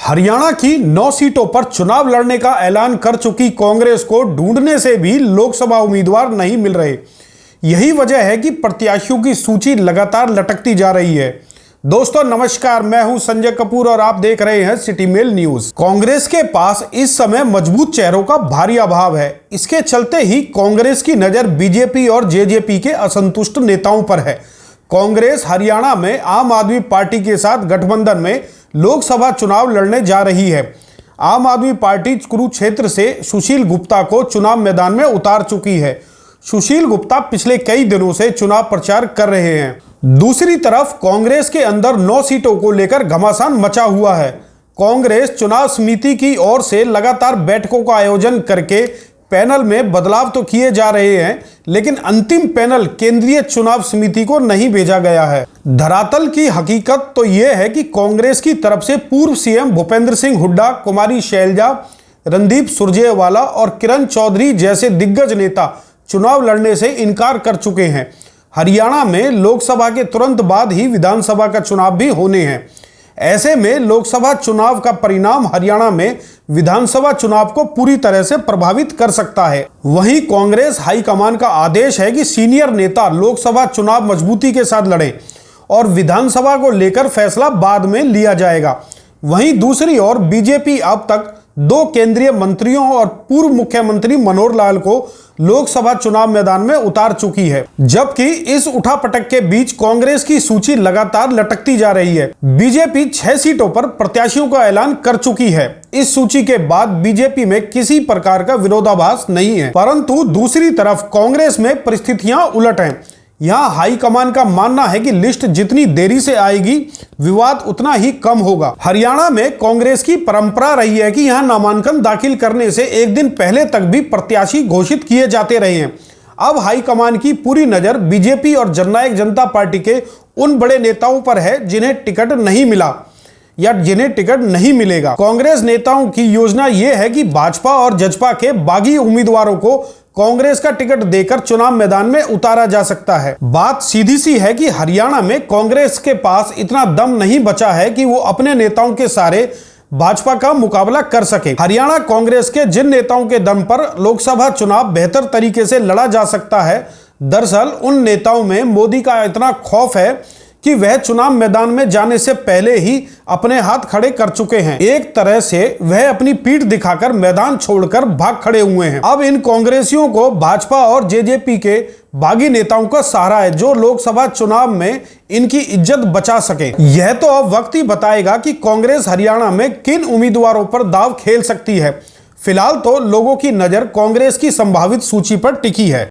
हरियाणा की 9 सीटों पर चुनाव लड़ने का ऐलान कर चुकी कांग्रेस को ढूंढने से भी लोकसभा उम्मीदवार नहीं मिल रहे। यही वजह है कि प्रत्याशियों की सूची लगातार लटकती जा रही है। दोस्तों नमस्कार, मैं हूं संजय कपूर और आप देख रहे हैं सिटी मेल न्यूज। कांग्रेस के पास इस समय मजबूत चेहरों का भारी अभाव है। इसके चलते ही कांग्रेस की नजर बीजेपी और जेजेपी के असंतुष्ट नेताओं पर है। कांग्रेस हरियाणा में आम आदमी पार्टी के साथ गठबंधन में लोकसभा चुनाव लड़ने जा रही है। आम आदमी पार्टी कुरुक्षेत्र से सुशील गुप्ता को चुनाव मैदान में उतार चुकी है। सुशील गुप्ता पिछले कई दिनों से चुनाव प्रचार कर रहे हैं। दूसरी तरफ कांग्रेस के अंदर 9 सीटों को लेकर घमासान मचा हुआ है। कांग्रेस चुनाव समिति की ओर से लगातार बैठकों का आयोजन करके पैनल में बदलाव तो किए जा रहे हैं, लेकिन अंतिम पैनल केंद्रीय चुनाव समिति को नहीं भेजा गया है। धरातल की हकीकत तो यह है कि कांग्रेस की तरफ से पूर्व सीएम भूपेंद्र सिंह हुड्डा, कुमारी शैलजा, रणदीप सुरजेवाला और किरण चौधरी जैसे दिग्गज नेता चुनाव लड़ने से इनकार कर चुके हैं। हरियाणा में लोकसभा के तुरंत बाद ही विधानसभा का चुनाव भी होने हैं। ऐसे में लोकसभा चुनाव का परिणाम हरियाणा में विधानसभा चुनाव को पूरी तरह से प्रभावित कर सकता है। वहीं कांग्रेस हाईकमान का आदेश है कि सीनियर नेता लोकसभा चुनाव मजबूती के साथ लड़ें और विधानसभा को लेकर फैसला बाद में लिया जाएगा। वहीं दूसरी ओर बीजेपी अब तक 2 केंद्रीय मंत्रियों और पूर्व मुख्यमंत्री मनोहर लाल को लोकसभा चुनाव मैदान में उतार चुकी है, जबकि इस उठापटक के बीच कांग्रेस की सूची लगातार लटकती जा रही है। बीजेपी 6 सीटों पर प्रत्याशियों का ऐलान कर चुकी है। इस सूची के बाद बीजेपी में किसी प्रकार का विरोधाभास नहीं है, परंतु दूसरी तरफ कांग्रेस में परिस्थितियां उलट हैं। यहां हाईकमान का मानना है कि लिस्ट जितनी देरी से आएगी, विवाद उतना ही कम होगा। हरियाणा में कांग्रेस की परंपरा रही है कि यहां नामांकन दाखिल करने से एक दिन पहले तक भी प्रत्याशी घोषित किए जाते रहे हैं। अब हाईकमान की पूरी नजर बीजेपी और जननायक जनता पार्टी के उन बड़े नेताओं पर है जिन्हें टिकट नहीं मिला या जिन्हें टिकट नहीं मिलेगा। कांग्रेस नेताओं की योजना यह है कि भाजपा और जजपा के बागी उम्मीदवारों को कांग्रेस का टिकट देकर चुनाव मैदान में उतारा जा सकता है। बात सीधी सी है कि हरियाणा में कांग्रेस के पास इतना दम नहीं बचा है कि वो अपने नेताओं के सारे भाजपा का मुकाबला कर सके। हरियाणा कांग्रेस के जिन नेताओं के दम पर लोकसभा चुनाव बेहतर तरीके से लड़ा जा सकता है, दरअसल उन नेताओं में मोदी का इतना खौफ है कि वह चुनाव मैदान में जाने से पहले ही अपने हाथ खड़े कर चुके हैं। एक तरह से वह अपनी पीठ दिखाकर मैदान छोड़कर भाग खड़े हुए हैं। अब इन कांग्रेसियों को भाजपा और जेजेपी के बागी नेताओं का सहारा है, जो लोकसभा चुनाव में इनकी इज्जत बचा सके। यह तो अब वक्त ही बताएगा कि कांग्रेस हरियाणा में किन उम्मीदवारों पर दांव खेल सकती है। फिलहाल तो लोगों की नजर कांग्रेस की संभावित सूची पर टिकी है।